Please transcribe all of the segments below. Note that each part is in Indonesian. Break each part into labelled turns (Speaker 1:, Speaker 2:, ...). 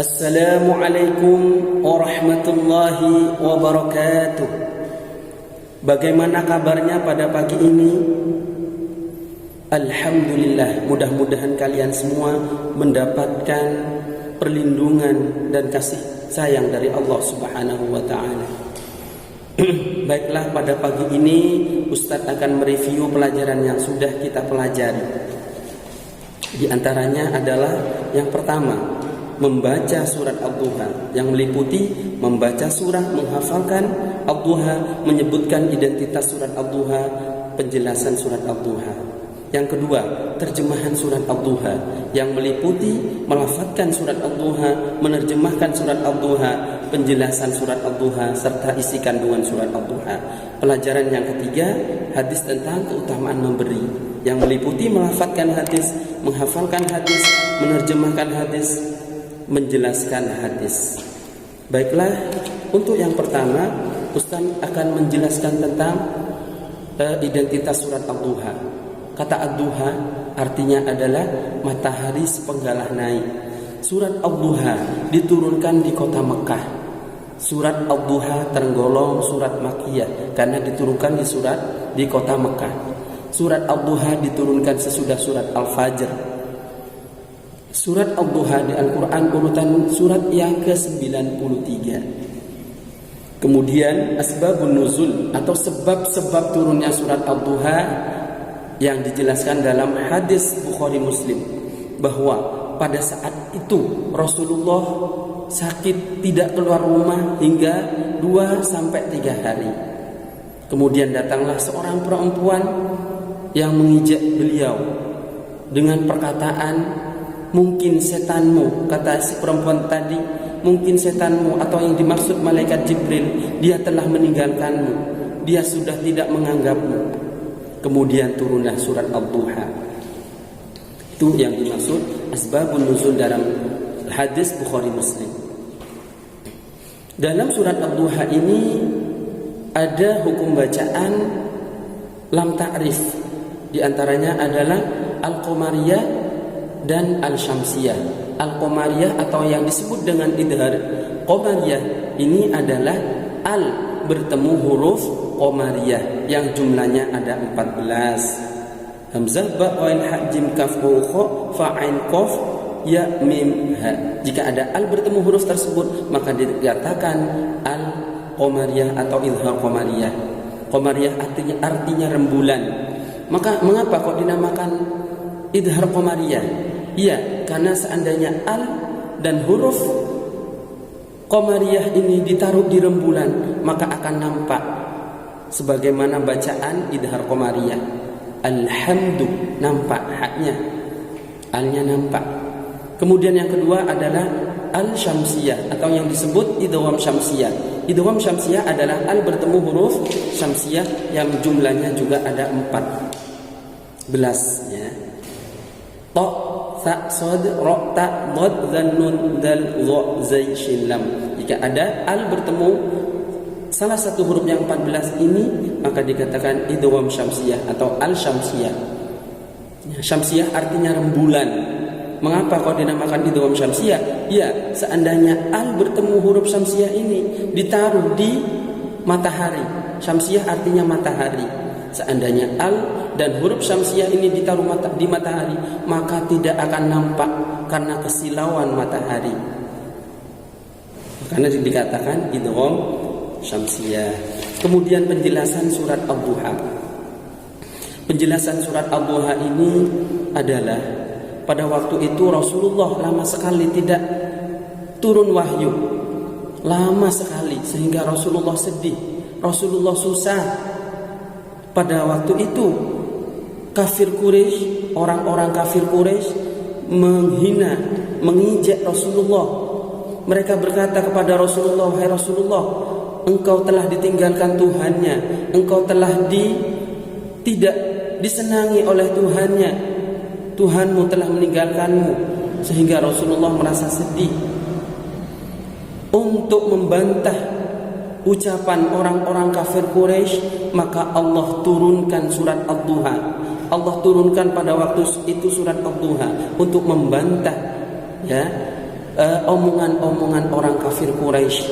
Speaker 1: Assalamualaikum warahmatullahi wabarakatuh. Bagaimana kabarnya pada pagi ini? Alhamdulillah, mudah-mudahan kalian semua mendapatkan perlindungan dan kasih sayang dari Allah Subhanahu wa ta'ala. Baiklah, pada pagi ini Ustadz akan mereview pelajaran yang sudah kita pelajari. Di antaranya adalah yang pertama, membaca surat Ad-Duha, yang meliputi membaca surah, menghafalkan Ad-Duha, menyebutkan identitas surat Ad-Duha, penjelasan surat Ad-Duha. Yang kedua, terjemahan surat Ad-Duha, yang meliputi melafadzkan surat Ad-Duha, menerjemahkan surat Ad-Duha, penjelasan surat Ad-Duha, serta isi kandungan surat Ad-Duha. Pelajaran yang ketiga, hadis tentang keutamaan memberi, yang meliputi melafadzkan hadis, menghafalkan hadis, menerjemahkan hadis, menjelaskan hadis. Baiklah, untuk yang pertama Ustaz akan menjelaskan tentang identitas surat Ad-Duha. Kata Ad-Duha artinya adalah matahari sepenggalah naik. Surat Ad-Duha diturunkan di kota Mekah. Surat Ad-Duha tergolong surat Makkiyah karena diturunkan di kota Mekah. Surat Ad-Duha diturunkan sesudah surat Al-Fajr. Surat Ad-Duha di Al-Quran urutan surat yang ke-93. Kemudian asbabun nuzul atau sebab-sebab turunnya surat Ad-Duha yang dijelaskan dalam hadis Bukhari Muslim, bahwa pada saat itu Rasulullah sakit, tidak keluar rumah hingga 2-3 hari. Kemudian datanglah seorang perempuan yang mengijak beliau dengan perkataan, mungkin setanmu, kata si perempuan tadi, mungkin setanmu atau yang dimaksud malaikat Jibril, dia telah meninggalkanmu, dia sudah tidak menganggapmu. Kemudian turunlah surat Ad-Duha. Itu yang dimaksud asbabun nuzul dalam hadis Bukhari Muslim. Dalam surat Ad-Duha ini ada hukum bacaan lam ta'rif. Di antaranya adalah Al-Qamariyah dan Al-Syamsiyah. Al-Qamariyah atau yang disebut dengan idhar Qamariyah ini adalah al bertemu huruf Qamariyah yang jumlahnya ada 14. Hamzah, ba, wail, ha, jim, kaf, kha, fa, ain, qaf, ya, mim, ha. Jika ada al bertemu huruf tersebut, maka dikatakan Al-Qamariyah atau idhar Qamariyah. Qamariyah artinya rembulan. Maka mengapa kok dinamakan idhar Qamariyah? Iya, karena seandainya al dan huruf Qamariyah ini ditaruh di rembulan, maka akan nampak sebagaimana bacaan idhar Qamariyah. Alhamdu, nampak haknya, alnya nampak. Kemudian yang kedua adalah Al-Syamsiyah atau yang disebut idgham syamsiyah. Idgham syamsiyah adalah al bertemu huruf syamsiyah yang jumlahnya juga ada 14 ya. Ta, sa, sod, ro, ta, dod, dan nun, dal, dha, zai, shin, lam. Jika ada al bertemu salah satu huruf yang 14 ini, maka dikatakan idgham syamsiyah atau al-syamsiyah. Syamsiyah artinya rembulan. Mengapa kau dinamakan idgham syamsiyah? Ya, seandainya al bertemu huruf syamsiyah ini ditaruh di matahari. Syamsiyah artinya matahari. Seandainya al dan huruf syamsiyah ini ditaruh di matahari, maka tidak akan nampak karena kesilauan matahari. Karena dikatakan idgham syamsiyah. Kemudian penjelasan surat Ad-Duha. Penjelasan surat Ad-Duha ini adalah pada waktu itu Rasulullah lama sekali tidak turun wahyu. Lama sekali sehingga Rasulullah sedih, Rasulullah susah. Pada waktu itu kafir Quraisy, orang-orang kafir Quraisy menghina, mengijek Rasulullah. Mereka berkata kepada Rasulullah, "Hai Rasulullah, engkau telah ditinggalkan Tuhannya, engkau telah tidak disenangi oleh Tuhannya, Tuhanmu telah meninggalkanmu." Sehingga Rasulullah merasa sedih. Untuk membantah ucapan orang-orang kafir Quraisy, maka Allah turunkan surat Ad-Duha. Allah turunkan pada waktu itu surat Ad-Duha untuk membantah ya omongan-omongan orang kafir Quraisy.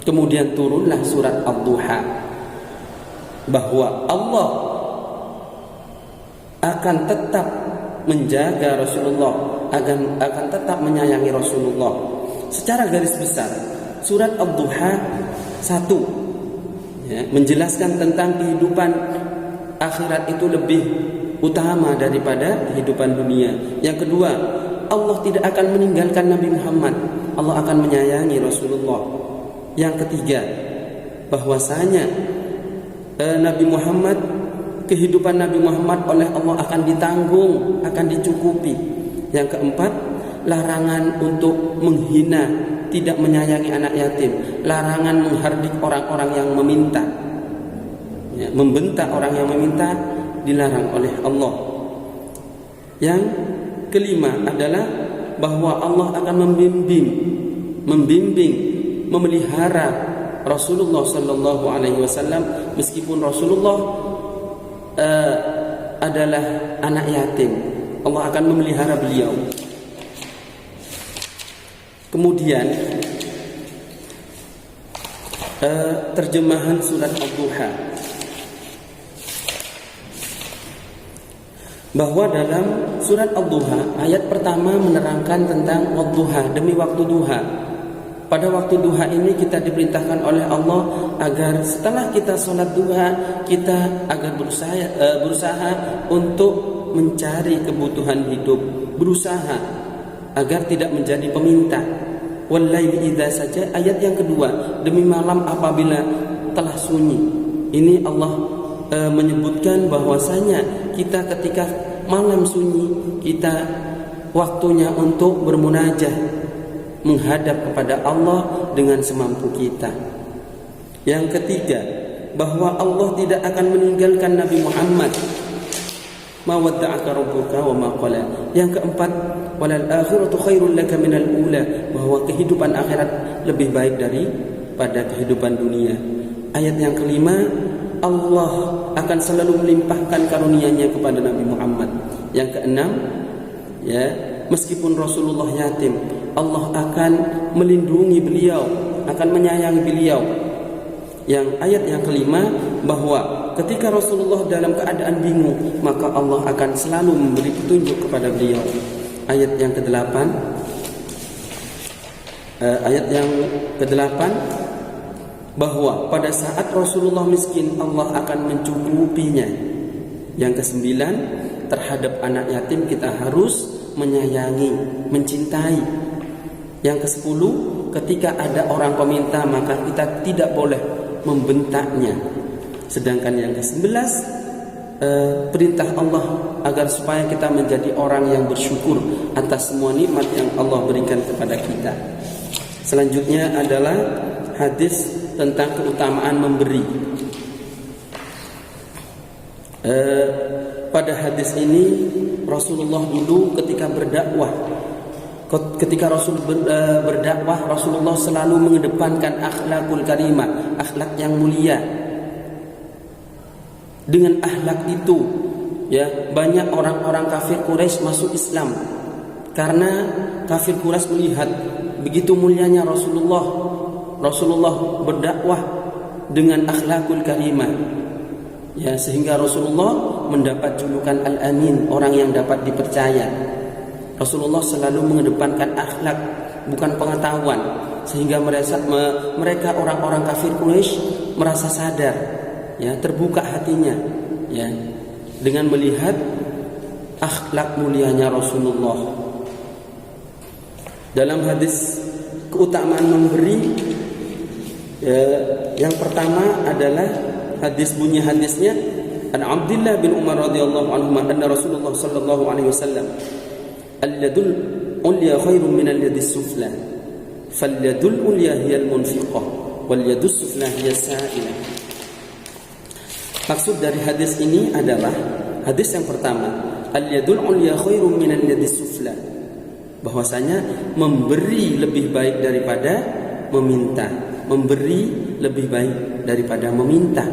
Speaker 1: Kemudian turunlah surat Ad-Duha, bahwa Allah akan tetap menjaga Rasulullah, akan tetap menyayangi Rasulullah. Secara garis besar, surat Ad-Duha 1 menjelaskan tentang kehidupan akhirat itu lebih utama daripada kehidupan dunia. Yang kedua, Allah tidak akan meninggalkan Nabi Muhammad, Allah akan menyayangi Rasulullah. Yang ketiga, bahwasanya Nabi Muhammad, kehidupan Nabi Muhammad oleh Allah akan ditanggung, akan dicukupi. Yang keempat, larangan untuk menghina, tidak menyayangi anak yatim, larangan menghardik orang-orang yang meminta, membentak orang yang meminta, dilarang oleh Allah. Yang kelima adalah bahwa Allah akan membimbing, memelihara Rasulullah sallallahu alaihi wasallam, meskipun Rasulullah adalah anak yatim, Allah akan memelihara beliau. Kemudian terjemahan surat Ad-Duha, bahwa dalam surat Ad-Duha ayat pertama menerangkan tentang Ad-Duha, demi waktu duha. Pada waktu duha ini kita diperintahkan oleh Allah agar setelah kita sholat duha, kita agar berusaha untuk mencari kebutuhan hidup, berusaha agar tidak menjadi peminta. Wal-laili idza saja, ayat yang kedua, demi malam apabila telah sunyi. Ini Allah menyebutkan bahwasanya kita ketika malam sunyi, kita waktunya untuk bermunajah, menghadap kepada Allah dengan semampu kita. Yang ketiga, bahwa Allah tidak akan meninggalkan Nabi Muhammad. Ma wadda'aka rabbuka wa ma qala. Yang keempat, walal akhiratu khairul laka minal ula, bahwa kehidupan akhirat lebih baik daripada kehidupan dunia. Ayat yang kelima, Allah akan selalu melimpahkan karunia-Nya kepada Nabi Muhammad. Yang keenam, meskipun Rasulullah yatim, Allah akan melindungi beliau, akan menyayangi beliau. Yang ayat yang kelima, bahwa ketika Rasulullah dalam keadaan bingung, maka Allah akan selalu memberi petunjuk kepada beliau. Ayat yang kedelapan, bahwa pada saat Rasulullah miskin, Allah akan mencukupinya. Yang kesembilan, terhadap anak yatim kita harus menyayangi, mencintai. Yang kesepuluh, ketika ada orang peminta, maka kita tidak boleh membentaknya. Sedangkan yang ke-11, perintah Allah agar supaya kita menjadi orang yang bersyukur atas semua nikmat yang Allah berikan kepada kita. Selanjutnya adalah hadis tentang keutamaan memberi. Pada hadis ini, Rasulullah dulu ketika Rasul berdakwah, Rasulullah selalu mengedepankan akhlakul karimah, akhlak yang mulia. Dengan akhlak itu, banyak orang-orang kafir Quraisy masuk Islam, karena kafir Quraisy melihat begitu mulianya Rasulullah. Rasulullah berdakwah dengan akhlakul karimah, sehingga Rasulullah mendapat julukan Al-Amin, orang yang dapat dipercaya. Rasulullah selalu mengedepankan akhlak, bukan pengetahuan, sehingga mereka orang-orang kafir Quraisy merasa sadar, terbuka hatinya, dengan melihat akhlak mulianya Rasulullah. Dalam hadis keutamaan memberi, yang pertama adalah bunyi hadisnya, an Abdullah bin Umar radhiyallahu anhu anna Rasulullah sallallahu alaihi wasallam, al-yadul ulya khairun min al-yadis sufla, fal-yadul ulya hiya al-munfiqah, wal yadus sufla hiya as-sa'ilah. Maksud dari hadis ini adalah hadis yang pertama, al-yadul ulya khairun min al-yadis sufla, bahwasanya memberi lebih baik daripada meminta, memberi lebih baik daripada meminta.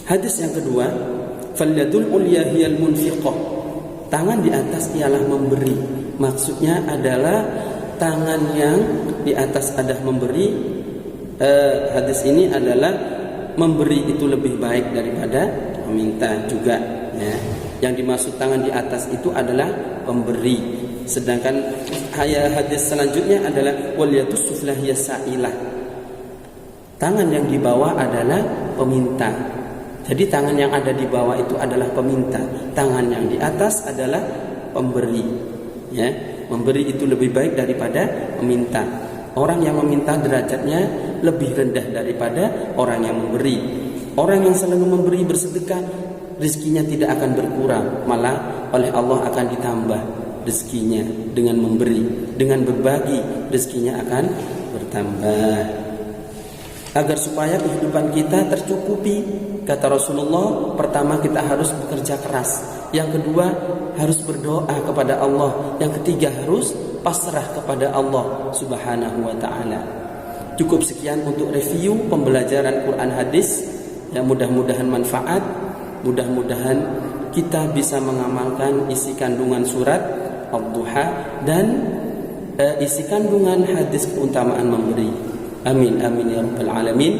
Speaker 1: Hadis yang kedua, fal-yadul ulya hiya al-munfiqah, tangan di atas ialah memberi, Maksudnya adalah tangan yang di atas ada memberi. Hadis ini adalah memberi itu lebih baik daripada meminta juga, ya. Yang dimaksud tangan di atas itu adalah pemberi. Sedangkan hadis selanjutnya adalah wal yatus suflah yasa'ilah. Tangan yang di bawah adalah peminta. Jadi tangan yang ada di bawah itu adalah peminta. Tangan yang di atas adalah pemberi. Ya, memberi itu lebih baik daripada meminta. Orang yang meminta derajatnya lebih rendah daripada orang yang memberi. Orang yang selalu memberi bersedekah, rezekinya tidak akan berkurang, malah oleh Allah akan ditambah rezekinya dengan memberi, dengan berbagi rezekinya akan bertambah. Agar supaya kehidupan kita tercukupi, kata Rasulullah, pertama kita harus bekerja keras, yang kedua harus berdoa kepada Allah, yang ketiga harus pasrah kepada Allah Subhanahu wa ta'ala. Cukup sekian untuk review pembelajaran Quran hadis, yang mudah-mudahan manfaat, mudah-mudahan kita bisa mengamalkan isi kandungan surat Ad-Duha dan isi kandungan hadis keutamaan memberi. Amin amin ya rabbal alamin.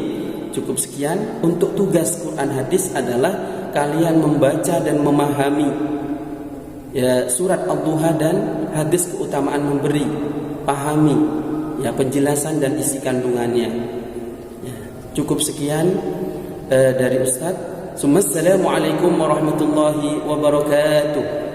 Speaker 1: Cukup sekian. Untuk tugas Quran hadis adalah kalian membaca dan memahami surat Ad-Duha dan hadis keutamaan memberi. Pahami ya penjelasan dan isi kandungannya. Cukup sekian dari Ustaz. Assalamualaikum warahmatullahi wabarakatuh.